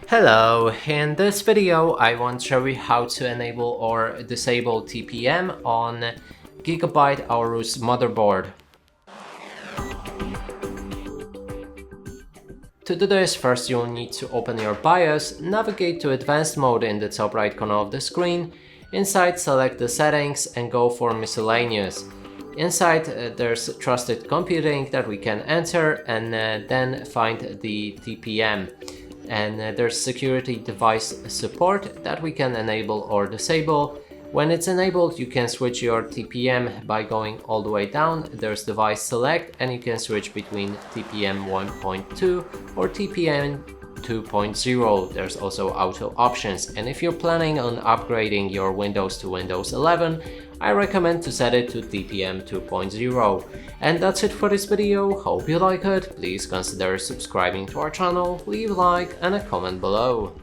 Hello, in this video I want to show you how to enable or disable TPM on Gigabyte AORUS motherboard. To do this, first you'll need to open your BIOS, navigate to advanced mode in the top right corner of the screen. Inside, select the settings and go for miscellaneous. Inside there's trusted computing that we can enter, and then find the TPM. And there's security device support that we can enable or disable. When it's enabled, you can switch your TPM by going all the way down. There's device select, and you can switch between TPM 1.2 or TPM 2.0. There's also auto options, and if you're planning on upgrading your Windows to Windows 11, I recommend to set it to TPM 2.0. And that's it for this video. Hope you like it. Please consider subscribing to our channel, leave a like and a comment below.